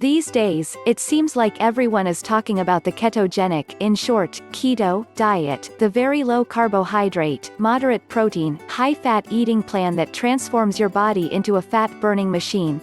These days, it seems like everyone is talking about the ketogenic, in short, keto, diet, the very low carbohydrate, moderate protein, high-fat eating plan that transforms your body into a fat-burning machine.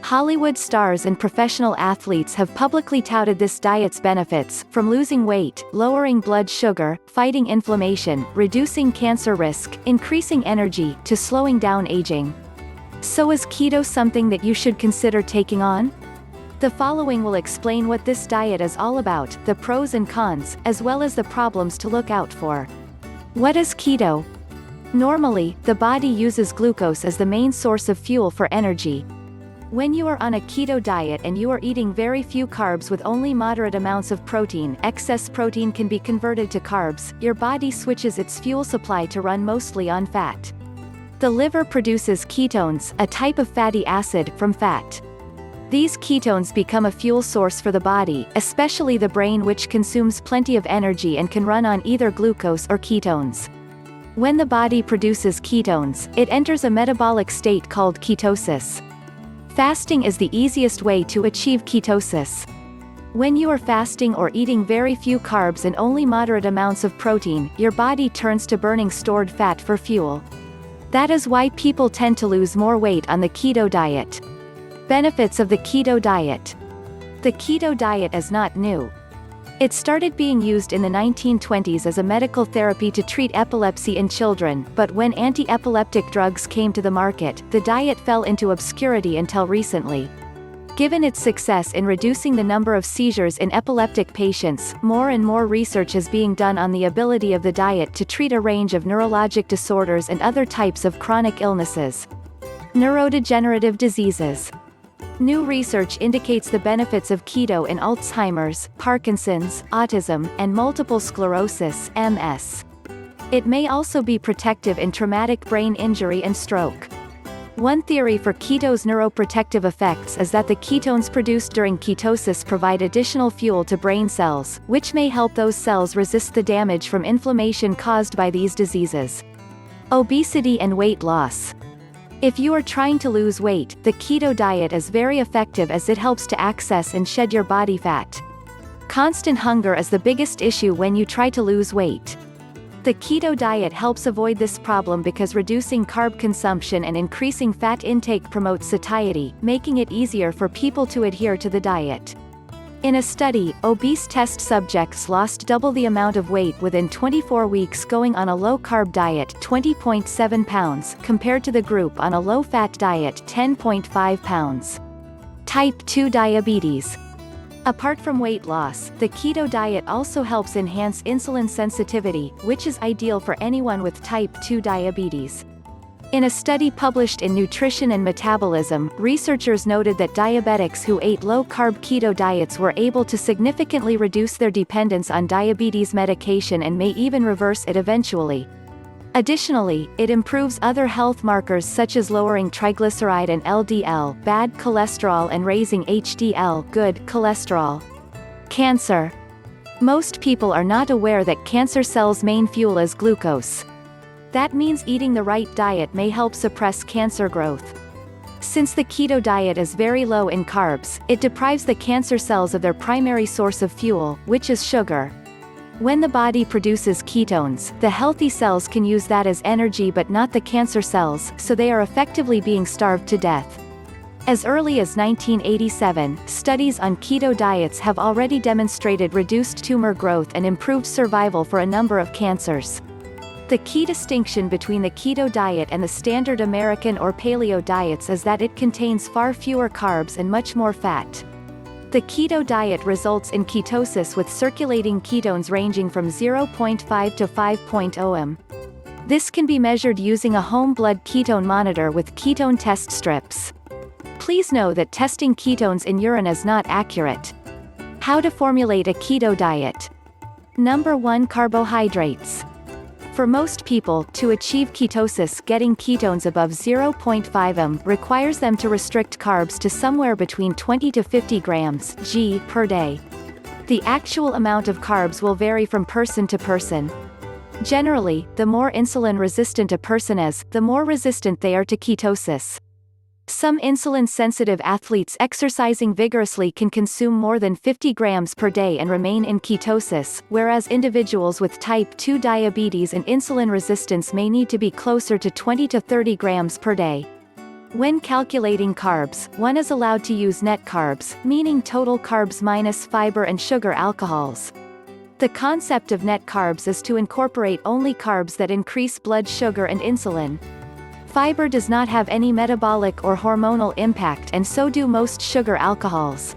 Hollywood stars and professional athletes have publicly touted this diet's benefits, from losing weight, lowering blood sugar, fighting inflammation, reducing cancer risk, increasing energy, to slowing down aging. So is keto something that you should consider taking on? The following will explain what this diet is all about, the pros and cons, as well as the problems to look out for. What is keto? Normally, the body uses glucose as the main source of fuel for energy. When you are on a keto diet and you are eating very few carbs with only moderate amounts of protein, excess protein can be converted to carbs, your body switches its fuel supply to run mostly on fat. The liver produces ketones, a type of fatty acid, from fat. These ketones become a fuel source for the body, especially the brain, which consumes plenty of energy and can run on either glucose or ketones. When the body produces ketones, it enters a metabolic state called ketosis. Fasting is the easiest way to achieve ketosis. When you are fasting or eating very few carbs and only moderate amounts of protein, your body turns to burning stored fat for fuel. That is why people tend to lose more weight on the keto diet. Benefits of the keto diet. The keto diet is not new. It started being used in the 1920s as a medical therapy to treat epilepsy in children, but when anti-epileptic drugs came to the market, the diet fell into obscurity until recently. Given its success in reducing the number of seizures in epileptic patients, more and more research is being done on the ability of the diet to treat a range of neurologic disorders and other types of chronic illnesses. Neurodegenerative diseases. New research indicates the benefits of keto in Alzheimer's, Parkinson's, autism, and multiple sclerosis (MS). It may also be protective in traumatic brain injury and stroke. One theory for keto's neuroprotective effects is that the ketones produced during ketosis provide additional fuel to brain cells, which may help those cells resist the damage from inflammation caused by these diseases. Obesity and weight loss. If you are trying to lose weight, the keto diet is very effective as it helps to access and shed your body fat. Constant hunger is the biggest issue when you try to lose weight. The keto diet helps avoid this problem because reducing carb consumption and increasing fat intake promotes satiety, making it easier for people to adhere to the diet. In a study, obese test subjects lost double the amount of weight within 24 weeks going on a low-carb diet, 20.7 pounds, compared to the group on a low-fat diet, 10.5 pounds. Type 2 diabetes. Apart from weight loss, the keto diet also helps enhance insulin sensitivity, which is ideal for anyone with type 2 diabetes. In a study published in Nutrition and Metabolism, researchers noted that diabetics who ate low-carb keto diets were able to significantly reduce their dependence on diabetes medication and may even reverse it eventually. Additionally, it improves other health markers such as lowering triglyceride and LDL, bad cholesterol, and raising HDL, good cholesterol. Cancer. Most people are not aware that cancer cells' main fuel is glucose. That means eating the right diet may help suppress cancer growth. Since the keto diet is very low in carbs, it deprives the cancer cells of their primary source of fuel, which is sugar. When the body produces ketones, the healthy cells can use that as energy but not the cancer cells, so they are effectively being starved to death. As early as 1987, studies on keto diets have already demonstrated reduced tumor growth and improved survival for a number of cancers. The key distinction between the keto diet and the standard American or paleo diets is that it contains far fewer carbs and much more fat. The keto diet results in ketosis with circulating ketones ranging from 0.5 to 5.0 m. This can be measured using a home blood ketone monitor with ketone test strips. Please know that testing ketones in urine is not accurate. How to formulate a keto diet. Number 1. Carbohydrates. For most people, to achieve ketosis, getting ketones above 0.5 m requires them to restrict carbs to somewhere between 20 to 50 grams g per day. The actual amount of carbs will vary from person to person. Generally, the more insulin resistant a person is, the more resistant they are to ketosis. Some insulin-sensitive athletes exercising vigorously can consume more than 50 grams per day and remain in ketosis, whereas individuals with type 2 diabetes and insulin resistance may need to be closer to 20 to 30 grams per day. When calculating carbs, one is allowed to use net carbs, meaning total carbs minus fiber and sugar alcohols. The concept of net carbs is to incorporate only carbs that increase blood sugar and insulin. Fiber does not have any metabolic or hormonal impact, and so do most sugar alcohols.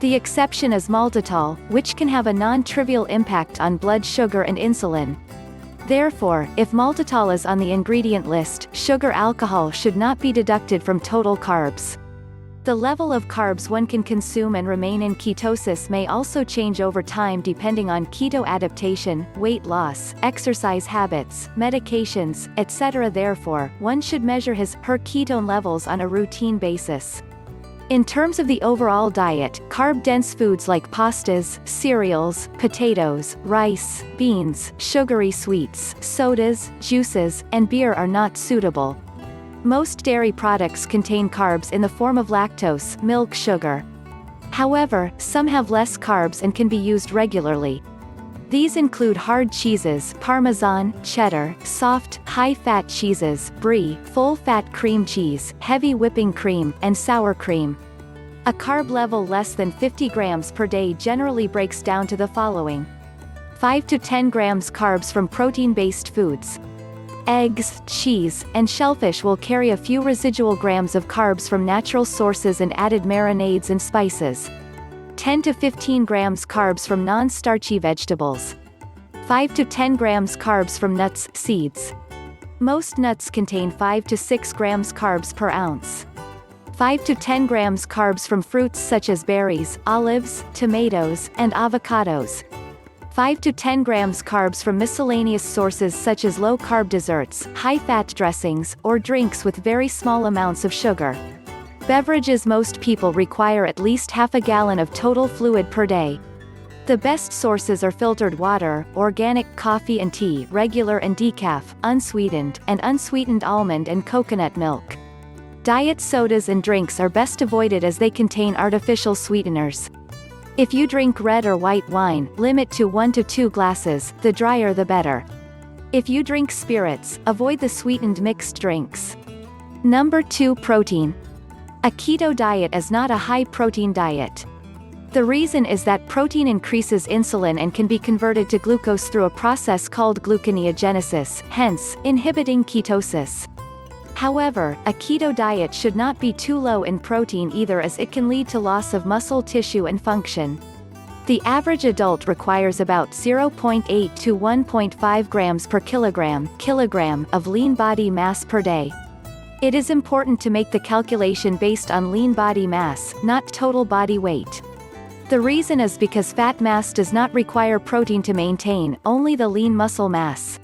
The exception is maltitol, which can have a non-trivial impact on blood sugar and insulin. Therefore, if maltitol is on the ingredient list, sugar alcohol should not be deducted from total carbs. The level of carbs one can consume and remain in ketosis may also change over time depending on keto adaptation, weight loss, exercise habits, medications, etc. Therefore, one should measure his/her ketone levels on a routine basis. In terms of the overall diet, carb-dense foods like pastas, cereals, potatoes, rice, beans, sugary sweets, sodas, juices, and beer are not suitable. Most dairy products contain carbs in the form of lactose, milk sugar. However, some have less carbs and can be used regularly. These include hard cheeses, Parmesan, cheddar, soft, high-fat cheeses, brie, full-fat cream cheese, heavy whipping cream, and sour cream. A carb level less than 50 grams per day generally breaks down to the following: 5 to 10 grams carbs from protein-based foods. Eggs, cheese, and shellfish will carry a few residual grams of carbs from natural sources and added marinades and spices. 10 to 15 grams carbs from non-starchy vegetables. 5 to 10 grams carbs from nuts, seeds. Most nuts contain 5 to 6 grams carbs per ounce. 5 to 10 grams carbs from fruits such as berries, olives, tomatoes, and avocados. 5 to 10 grams carbs from miscellaneous sources such as low-carb desserts, high-fat dressings, or drinks with very small amounts of sugar. Beverages: most people require at least half a gallon of total fluid per day. The best sources are filtered water, organic coffee and tea, regular and decaf, unsweetened, and unsweetened almond and coconut milk. Diet sodas and drinks are best avoided as they contain artificial sweeteners. If you drink red or white wine, limit to 1 to 2 glasses, the drier the better. If you drink spirits, avoid the sweetened mixed drinks. Number 2. Protein. A keto diet is not a high-protein diet. The reason is that protein increases insulin and can be converted to glucose through a process called gluconeogenesis, hence, inhibiting ketosis. However, a keto diet should not be too low in protein either, as it can lead to loss of muscle tissue and function. The average adult requires about 0.8 to 1.5 grams per kilogram of lean body mass per day. It is important to make the calculation based on lean body mass, not total body weight. The reason is because fat mass does not require protein to maintain, only the lean muscle mass.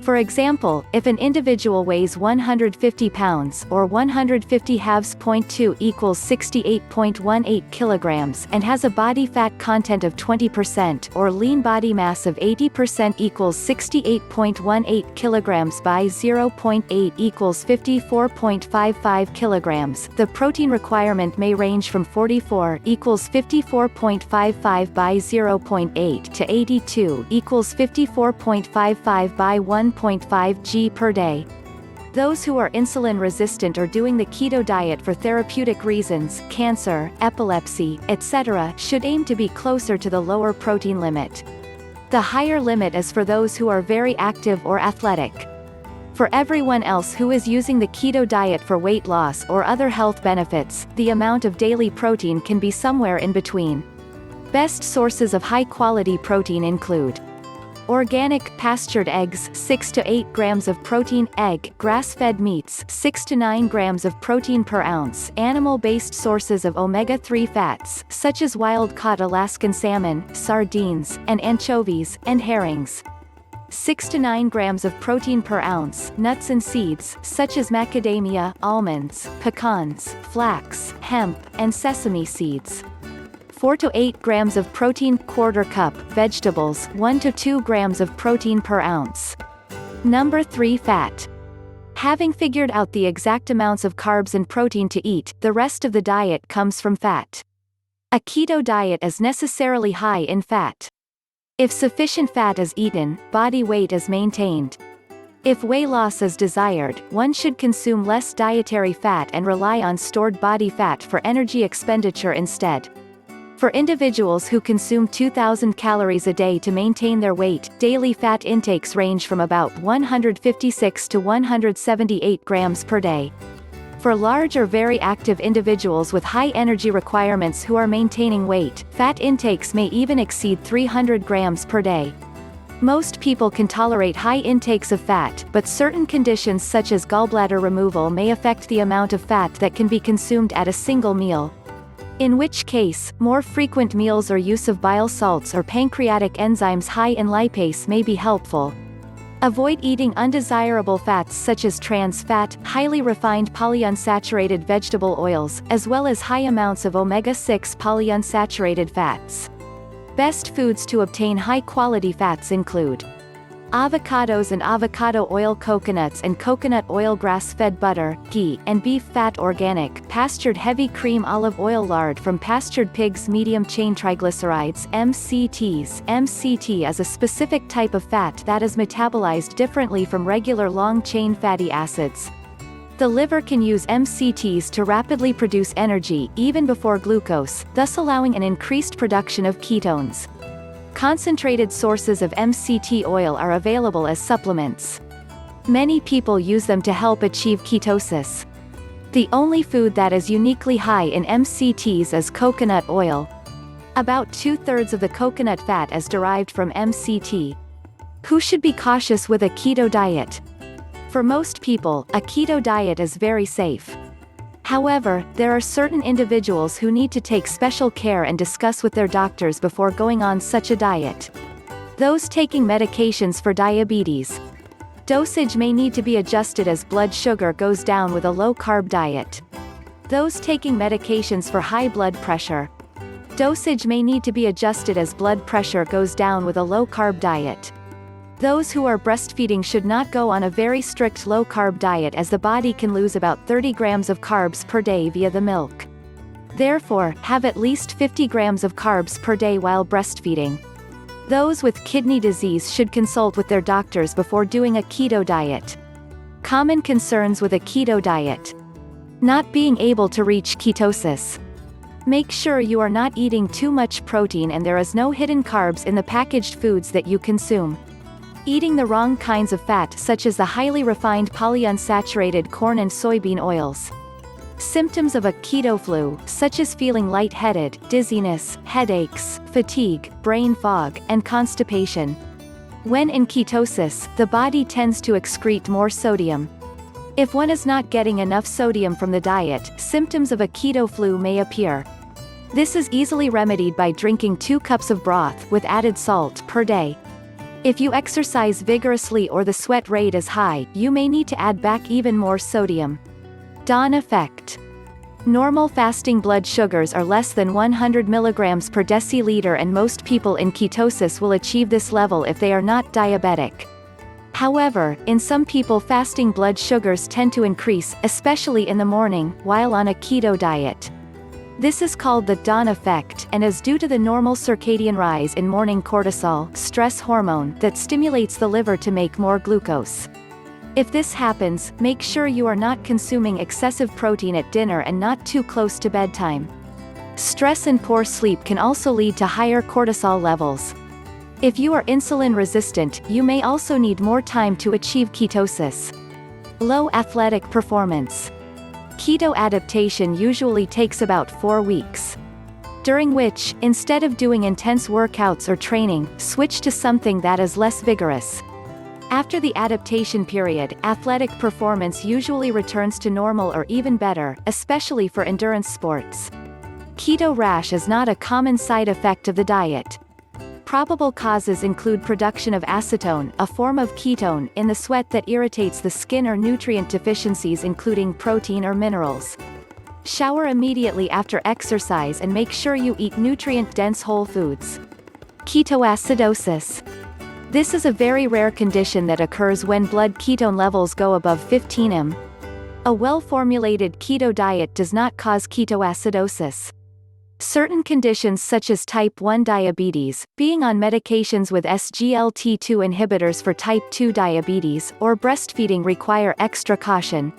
For example, if an individual weighs 150 pounds or 150 halves .2 equals 68.18 kilograms and has a body fat content of 20% or lean body mass of 80% equals 68.18 kilograms by 0.8 equals 54.55 kilograms, the protein requirement may range from 44 equals 54.55 by 0.8 to 82 equals 54.55 by 1.5 g per day. Those who are insulin resistant or doing the keto diet for therapeutic reasons, cancer, epilepsy, etc., should aim to be closer to the lower protein limit. The higher limit is for those who are very active or athletic. For everyone else who is using the keto diet for weight loss or other health benefits, the amount of daily protein can be somewhere in between. Best sources of high-quality protein include organic, pastured eggs 6 to 8 grams of protein, egg, grass-fed meats 6 to 9 grams of protein per ounce, animal-based sources of omega-3 fats, such as wild-caught Alaskan salmon, sardines, and anchovies, and herrings. 6 to 9 grams of protein per ounce, nuts and seeds, such as macadamia, almonds, pecans, flax, hemp, and sesame seeds. 4 to 8 grams of protein, quarter cup, vegetables 1 to 2 grams of protein per ounce. Number 3. Fat. Having figured out the exact amounts of carbs and protein to eat, the rest of the diet comes from fat. A keto diet is necessarily high in fat. If sufficient fat is eaten, body weight is maintained. If weight loss is desired, one should consume less dietary fat and rely on stored body fat for energy expenditure instead. For individuals who consume 2,000 calories a day to maintain their weight, daily fat intakes range from about 156 to 178 grams per day. For large or very active individuals with high energy requirements who are maintaining weight, fat intakes may even exceed 300 grams per day. Most people can tolerate high intakes of fat, but certain conditions such as gallbladder removal may affect the amount of fat that can be consumed at a single meal. In which case, more frequent meals or use of bile salts or pancreatic enzymes high in lipase may be helpful. Avoid eating undesirable fats such as trans fat, highly refined polyunsaturated vegetable oils, as well as high amounts of omega-6 polyunsaturated fats. Best foods to obtain high-quality fats include avocados and avocado oil, coconuts and coconut oil, grass-fed butter, ghee, and beef fat, organic, pastured heavy cream, olive oil, lard from pastured pigs, medium-chain triglycerides, MCTs. MCT is a specific type of fat that is metabolized differently from regular long-chain fatty acids. The liver can use MCTs to rapidly produce energy, even before glucose, thus allowing an increased production of ketones. Concentrated sources of MCT oil are available as supplements. Many people use them to help achieve ketosis. The only food that is uniquely high in MCTs is coconut oil. About 2/3 of the coconut fat is derived from MCT. Who should be cautious with a keto diet? For most people, a keto diet is very safe. However, there are certain individuals who need to take special care and discuss with their doctors before going on such a diet. Those taking medications for diabetes. Dosage may need to be adjusted as blood sugar goes down with a low-carb diet. Those taking medications for high blood pressure. Dosage may need to be adjusted as blood pressure goes down with a low-carb diet. Those who are breastfeeding should not go on a very strict low-carb diet, as the body can lose about 30 grams of carbs per day via the milk. Therefore, have at least 50 grams of carbs per day while breastfeeding. Those with kidney disease should consult with their doctors before doing a keto diet. Common concerns with a keto diet: not being able to reach ketosis. Make sure you are not eating too much protein and there is no hidden carbs in the packaged foods that you consume. Eating the wrong kinds of fat such as the highly refined polyunsaturated corn and soybean oils. Symptoms of a keto flu, such as feeling lightheaded, dizziness, headaches, fatigue, brain fog, and constipation. When in ketosis, the body tends to excrete more sodium. If one is not getting enough sodium from the diet, symptoms of a keto flu may appear. This is easily remedied by drinking 2 cups of broth with added salt per day. If you exercise vigorously or the sweat rate is high, you may need to add back even more sodium. Dawn effect. Normal fasting blood sugars are less than 100 mg per deciliter, and most people in ketosis will achieve this level if they are not diabetic. However, in some people fasting blood sugars tend to increase, especially in the morning, while on a keto diet. This is called the dawn effect, and is due to the normal circadian rise in morning cortisol, stress hormone, that stimulates the liver to make more glucose. If this happens, make sure you are not consuming excessive protein at dinner and not too close to bedtime. Stress and poor sleep can also lead to higher cortisol levels. If you are insulin resistant, you may also need more time to achieve ketosis. Low athletic performance. Keto adaptation usually takes about 4 weeks. During which, instead of doing intense workouts or training, switch to something that is less vigorous. After the adaptation period, athletic performance usually returns to normal or even better, especially for endurance sports. Keto rash is not a common side effect of the diet. Probable causes include production of acetone, a form of ketone, in the sweat that irritates the skin, or nutrient deficiencies including protein or minerals. Shower immediately after exercise and make sure you eat nutrient-dense whole foods. Ketoacidosis. This is a very rare condition that occurs when blood ketone levels go above 15 m. A well-formulated keto diet does not cause ketoacidosis. Certain conditions such as type 1 diabetes, being on medications with SGLT2 inhibitors for type 2 diabetes, or breastfeeding require extra caution.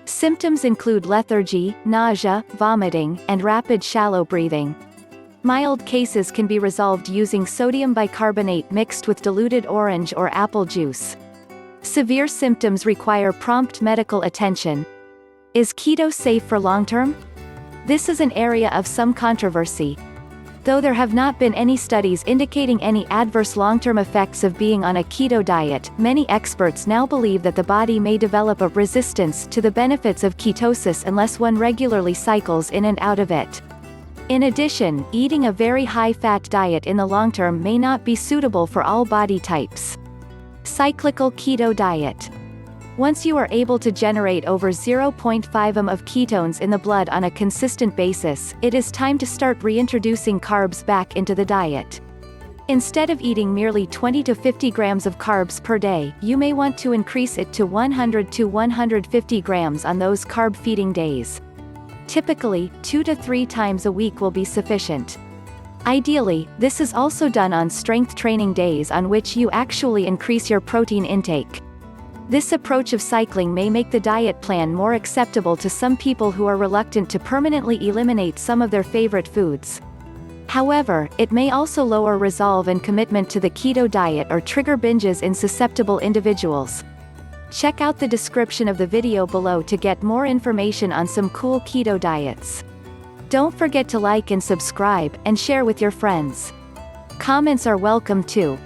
Symptoms include lethargy, nausea, vomiting, and rapid shallow breathing. Mild cases can be resolved using sodium bicarbonate mixed with diluted orange or apple juice. Severe symptoms require prompt medical attention. Is keto safe for long-term? This is an area of some controversy. Though there have not been any studies indicating any adverse long-term effects of being on a keto diet, many experts now believe that the body may develop a resistance to the benefits of ketosis unless one regularly cycles in and out of it. In addition, eating a very high-fat diet in the long term may not be suitable for all body types. Cyclical keto diet. Once you are able to generate over 0.5 m of ketones in the blood on a consistent basis, it is time to start reintroducing carbs back into the diet. Instead of eating merely 20 to 50 grams of carbs per day, you may want to increase it to 100 to 150 grams on those carb-feeding days. Typically, 2 to 3 times a week will be sufficient. Ideally, this is also done on strength training days on which you actually increase your protein intake. This approach of cycling may make the diet plan more acceptable to some people who are reluctant to permanently eliminate some of their favorite foods. However, it may also lower resolve and commitment to the keto diet or trigger binges in susceptible individuals. Check out the description of the video below to get more information on some cool keto diets. Don't forget to like and subscribe, and share with your friends. Comments are welcome too.